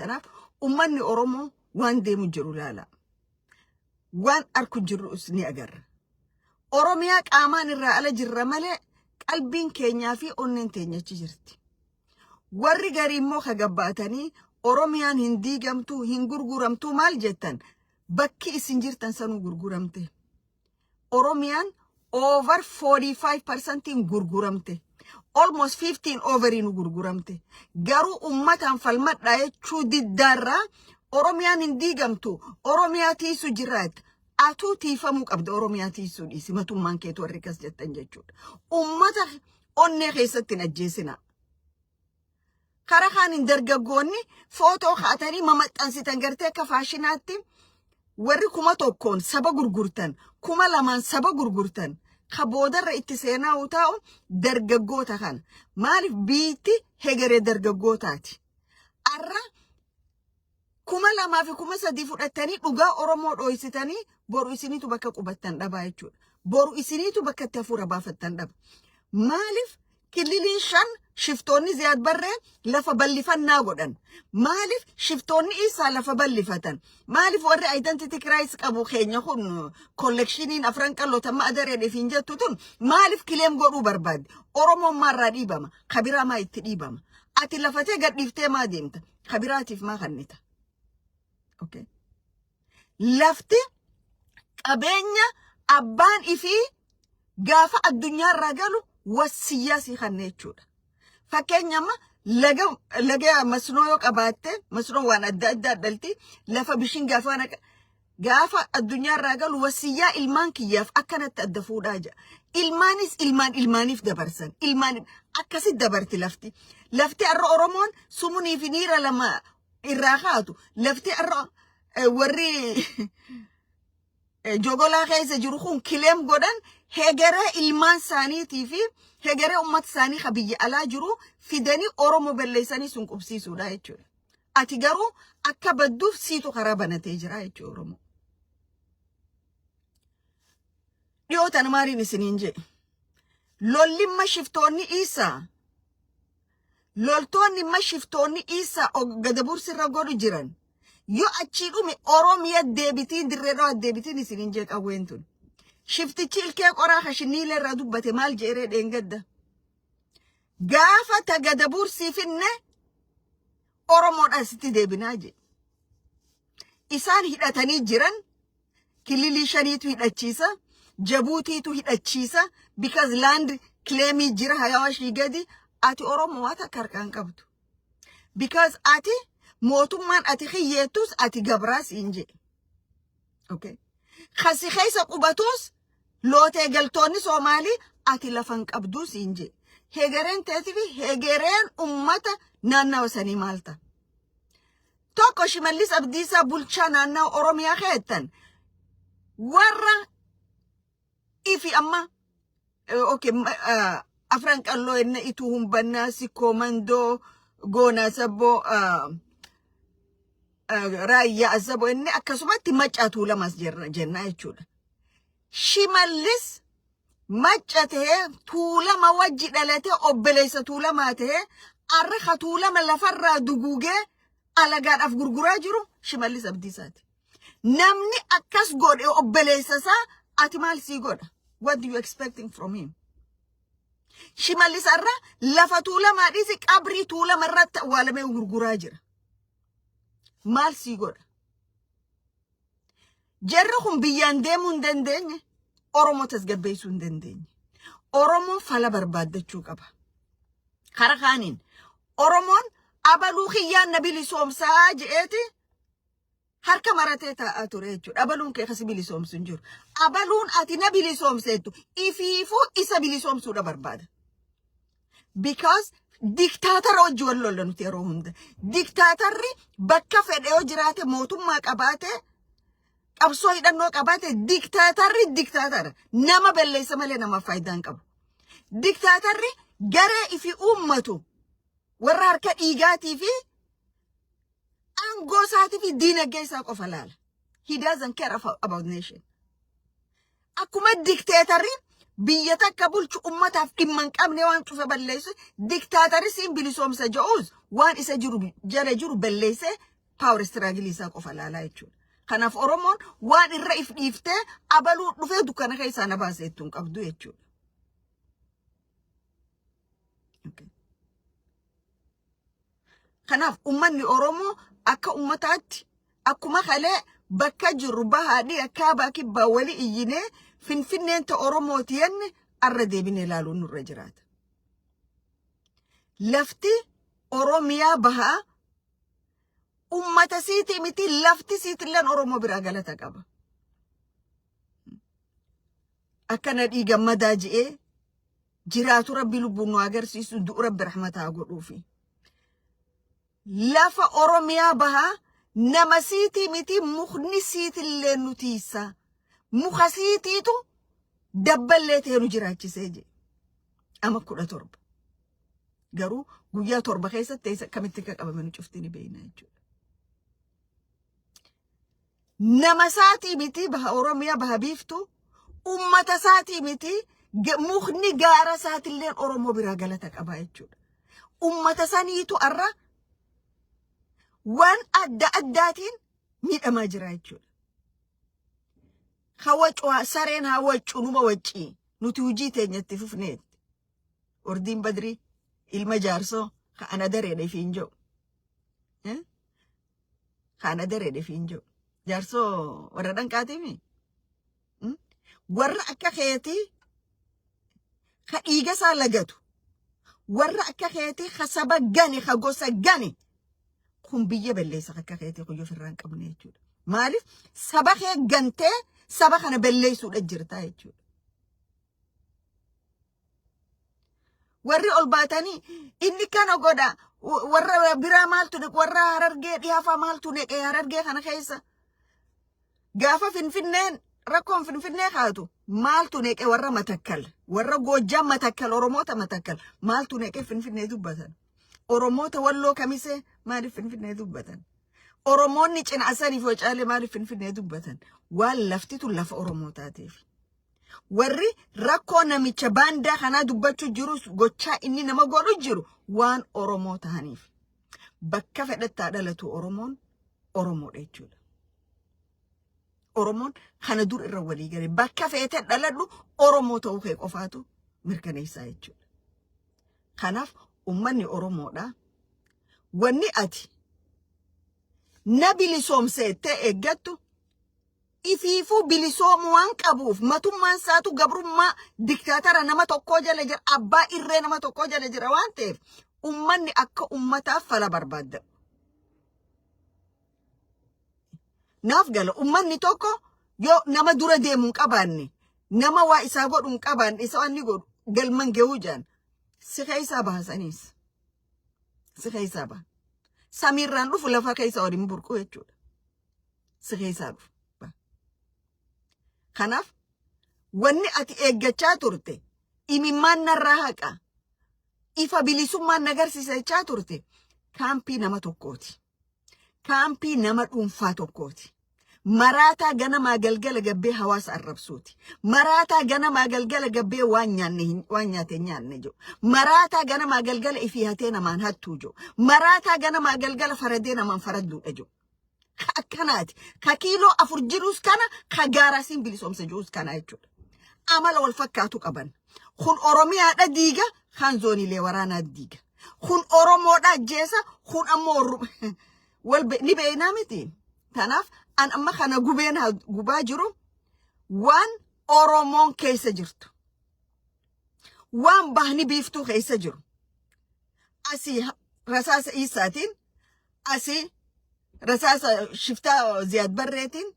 تناف أمني أرومو وان ديمو جرو لا وان أركو جرو أسني أجر أرومياك آمان الرألة جرى ملأ قلبين كينيا في أنن تينيا تجرتي warri garii immoo kagabbaatanii Oromiyaan hin diigamtu hin gurguramtu maal jettan bakki isin jirtan sanuu gurguramte Oromiyaan over 45% gurguramte almost 15 over in gurguramte garuu ummataan falmadhaa jechuu diddaarra Oromiyaan hin diigamtu Oromiyaa tiisu jiraat atuu tiifamuu qabda Oromiyaa tiisuu dhiisi matummaan keetu warri kas jettan jechuudha ummata onnee keessatti hin ajjeesina karahan in dargaggoonni footoo kaatanii mamaxxansitan gartee akka faashinaatti warri kuma tokkoon saba gurgurtan kuma lamaan saba gurgurtan ka boodarra itti seenaa utaa'u dargaggoota kana maaliif biitti hegeree dargaggootaati arra kuma lamaa fi kuma sadii fudhattanii dhugaa Oromoo dhooysitanii boru isiniitu bakka qubattan dhabaa jechuudha boru isiniitu bakka itti hafuura baafattan dhaba maaliif kililiin shan shiftoonni Ziyaad Barree lafa ballifannaa godhan maaliif shiftoonni isaa lafa ballifatan maaliif warri identity crisis qabu keenya kun collectioniin afran qalloota ma adareedheef hin jettu tun maaliif kileem godhuu barbaadde Oromoon maarraa dhiibama kabiraa maa itti dhiibama ati lafatee gadhiiftee maa deemta kabiraatiif maa kannita okay lafti qabeenya abbaan ifii gaafa addunyaarraa galu wasiyyaa si kanneechuudha fakkeenyama laga masnoo yoo qabaatte masnoo waan adda addaa dhalti lafa bishin gaafa addunyaarraa galu wasiyyaa ilmaan kiyyaaf akkanatti adda fuudhaa jira ilmaanis ilmaaniif dabarsan ilmaan akkasi dabarti lafti arra Oromoon sumunii fi niira lama irraa kaatu lafti arra warri jogolaa keessa jiru kun kileem godhan hegeree ilmaan saaniitii fi hegeree ummat saanii kabiyya alaa jiru fidanii Oromoo balleessanii sun qubsiisuudha jechuudha ati garuu akka badduuf siitu karaa banatee jira jechuudha Oromoo dhiyootan maariin isiniin jedhe lollimma shiftoonni isaa loltoonni ma shiftoonni isaa gadabursirra godhu jiran yoo achii dhume Oromiyaa deebitiin dirreedhaa deebitiin isiniin jedhe qawweentun shiftichi ilkee qoraa kashinniilee irraa dubbate maal jeeree dheengadda gaafa tagadabursiifinne Oromoodhaa sitti deebinaa jedhe isaan hidhatanii jiran kililii shaniitu hidhachiisa Jabuutiitu hidhachiisa because land claimii jira hayaawashii gadi ati Oromoo waa takka harkaan qabdu because ati mootummaan ati xiyyeettus ati gabraas hin jedhe okay khasi keessa qubatus lootee galtoonni Soomaalii ati lafan qabduus hin jedhe hegereen teetifi hegereen ummata naannawa sanii maalta tokko Shimallis Abdiisaa bulchaa naannawa Oromiyaa keettan warra ifi amma okay afran qalloo enne ituu humbannaa si komandoo goonaa sabboo raayyaa asaboo enne akkasumatti macaatuu lamas jennaa jechuudha Shimallis macatee tuulama wajji dhalatee obboleessa tuulamaa ta'ee arra tuulama lafarraa duguugee alagaadhaaf gurguraa jiru Shimallis Abdiisaati namni akkas godhe obboleessa isaa ati maal sii godha what do you expecting from him Shimallis arra lafa tuulamaa dhiisi qabrii tuulama irratti awwaalamee gurguraa jira maal sii godha jarri kun biyyaan deemuu hin dandeenye Oromoo tasgabbeessuu hin dandeenye Oromoon fala barbaaddachuu qaba kara kaaniin Oromoon abaluu kiyyaan na bilisoomsaa je'eeti harka maratee taa'aa ture jechuudha abaluun kee kasi bilisoomsu hin jiru abaluun ati na bilisoomseettu ifiifuu isa bilisoomsuudha barbaada because diktaatara hojii wal lolla nuti yeroo hunda diktaatarri bakka fedhe yoo jiraate mootummaa qabaate qabsoo hidhannoo qabaate diktaatarri nama balleessa malee nama faayidaan qabu diktaatarri garee ifi uummatu warra harka dhiigaatii fi angoo isaatii fi diinagdee isaa qofa laala he doesn't care about nation akkuma diktaatarri biyya takka bulchu ummataaf dhimma hin qabne waan cufa balleessu diktaatarri siin bilisoomsa ja'uus waan isa jiru jala jiru balleessee power struggle isa qofa laalaa jechuudha. Kanaaf Oromoon waan irra if dhiiftee abaluu dhufee dukkana keessaa na baasee ittuun qabdu jechuudha. Kanaaf ummanni Oromoo akka ummataatti akkuma kalee bakka jirru bahaadhi akka baaki bawwali iyyinee Finfinneen ta Oromooti yenne arra deebinee ilaaluun nurra jiraata. Lafti Oromiyaa bahaa ummata siiti miti lafti siitilleen Oromoo biraa galata qaba. Akkana dhiigammadaa ji'ee jiraatu Rabbi lubbuun nu agarsiisu du'u Rabbi rahmataa godhuufi. Lafa Oromiyaa bahaa nama siiti miti mukni siitillee nutiisa. Muka siitiitu dabballee ta'ee nu jiraachisee je. Ama 17. Garuu guyyaa 7 keessatti akkamitti akka qabamanii cufti ni beekna jechuudha. Nama saatii miti baha Oromiyaa baha biiftu ummata saatii miti mukni gaara saatilleen Oromoo biraa galata qaba jechuudha. Ummata saniitu arra waan adda addaatiin miidhamaa jira jechuudha. Hawwacuu sareen hawwacuu numa waccii nuti hojii teenyatti fufneet. Ordiin Badrii ilma jaarsoo kana dareedha ifiin jiru. Kana dareedha ifiin jiru. Jaarsoo warra dhanqaatiimi. Warra akka keetii ka dhiiga isaa lagatu. Warra akka keetii ka saba gani ka gosa gani. Kun biyya balleessa akka keetii kuyyoo firraan qabne jechuudha. Maaliif saba kee gantee saba kana balleessuudha jirta jechuudha. Warri ol baatanii inni kana godha warra biraa maaltu ne warra Harargee dhiyaafa maaltu ne Harargee kana keessa gaafa Finfinneen rakkoon Finfinnee kaatu maaltu ne warra Matakkal warra Goojjam Matakkal Oromoota Matakkal maaltu ne Finfinnee dubbatan Oromoota Walloo Kamisee maaliif Finfinnee dubbatan Oromoonni Cinaasanii Focaalee maaliif Finfinnee dubbatan waan laftitu lafa Oromootaatiif. Warri rakkoo namicha baandaa kana dubbachuu jiru gochaa inni nama godhu jiru waan Oromoo ta'aniif. Bakka fedhattaa dhalatu Oromoon Oromoodha jechuudha. Oromoon kana dur irra walii galee bakka feete dhaladhu Oromoo ta'uu kee qofaatu mirkaneessaa jechuudha. Kanaaf ummanni Oromoodha. Wanni ati na bilisoomseettee eeggattu ifiifuu bilisoomu waan qabuuf matummaan saatu gabrummaa diktaatara nama tokkoo jala jira abbaa irree nama tokkoo jala jira waan ta'eef ummanni akka ummataaf fala barbaadda. Naaf gala ummanni tokko yoo nama dura deemu hin qabaanne nama waa isaa godhu hin qabaanne isa wanni godhu galman gahuu jaan si keessaa baasaniis si keessaa bahan samiirraan dhufu lafa keessa waliin burquu jechuudha. Si keessaa dhufu. Kanaaf wanni ati eeggachaa turte imimmaan narraa haqa ifa bilisummaan nagarsiisachaa turte kaampii nama tokkooti. Kaampii nama dhuunfaa tokkooti. Maraataa ganamaa galgala gabbee hawaasa arrabsuuti. Maraataa ganamaa galgala gabbee waan nyaate nyaanne jiru. Maraataa ganamaa galgala ifii hatee namaan hattuu jiru. Maraataa ganamaa galgala faradee namaan faradduudha jiru. Akkanaati ka kiiloo 4 jirus kana ka gaaraasiin bilisoomsa jirus kana jechuudha. Amala wal fakkaatu qaban. Kun Oromiyaadha diiga kan zooniilee waraanaa diiga. Kun Oromoodha ajjeesa kun ammoo wal ni beeknaa miti. Kanaaf an amma kana gubaa jiru waan Oromoon keessa jirtu. Waan bahni biiftuu keessa jiru. Asii rasaasa isaatiin asii rasaasa shiftaa Ziyaad Barreetiin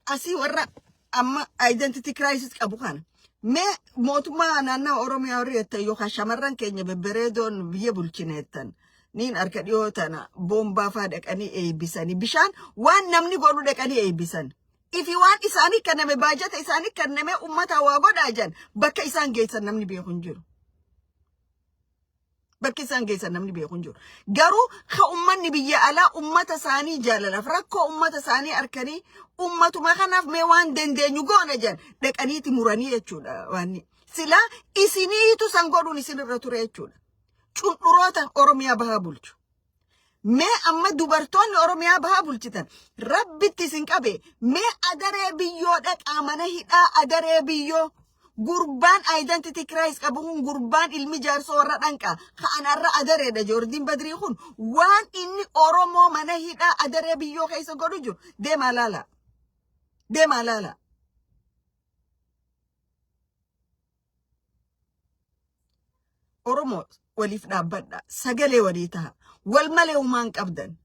asii warra amma identity crisis qabu kana. Mee mootummaa naannoo Oromiyaa warri jettan yookaan shamarran keenya bebbereedoon biyya bulchineettan niin harka dhiyoo tana boombaa faa dhaqanii eebbisanii bishaan waan namni godhu dhaqanii eebbisan. Ifi waan isaanii kenname baajata isaanii kenname uummata waa godhaa jiran bakka isaan geessan namni beeku hin jiru. Bakki isaan geessan namni beeku hin jiru. Garuu ka ummanni biyya alaa ummata isaanii jaalalaaf rakkoo ummata isaanii harkanii ummatuma kanaaf mee waan dandeenyu goona jiran dhaqaniiti muranii jechuudha waanni. Sila isiniitu san godhuun isinirra ture jechuudha. Cunduroota Oromiyaa bahaa bulchu. mee amma dubartoonni Oromiyaa bahaa bulchitan rabbitti isin qabe mee adaree biyyoo dhaqaa mana hidhaa adaree biyyoo gurbaan identity crisis qabu kun gurbaan ilmi jaarsoo warra dhanqa ka'anarra adareedha Joordiin Badrii kun waan inni Oromoo mana hidhaa adaree biyyoo keessa godhu jiru deemaa laala Oromoo waliif dhaabbadha sagalee walii ta'a wal malee uumaan qabdan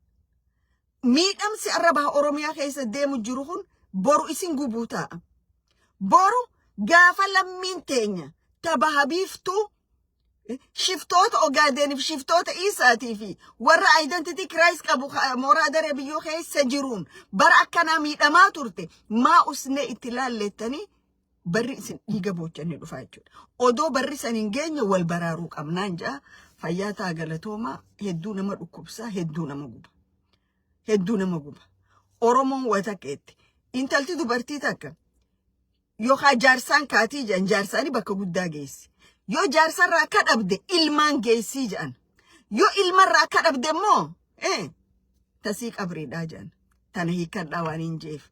miidhamsi arrabaa Oromiyaa keessa deemu jiru kun boru isin gubuu ta'a boru gaafa lammiin teenya tabaha biiftuu shiftoota Ogaadeniif shiftoota Isaatii fi warra identity crisis qabu mooraa adaree biyyoo keessa jiruun bara akkanaa miidhamaa turte maa usnee itti laallettanii barri isin dhiiga boochanni dhufaa jechuudha. Odoo barri san hin geenye wal baraaruu qabnaan jaa fayyaa ta'a galatoomaa hedduu nama dhukkubsaa hedduu nama guba. Oromoon watakkeetti intalti dubartii takka yookaan jaarsaan kaatii jedhan jaarsaanii bakka guddaa geessi. Yoo jaarsarraa akka dhabde ilmaan geessii jedhan. Yoo ilmarraa akka dhabde immoo tasii qabriidhaa jedhan. Tana hiikkadhaa waan hin jeef.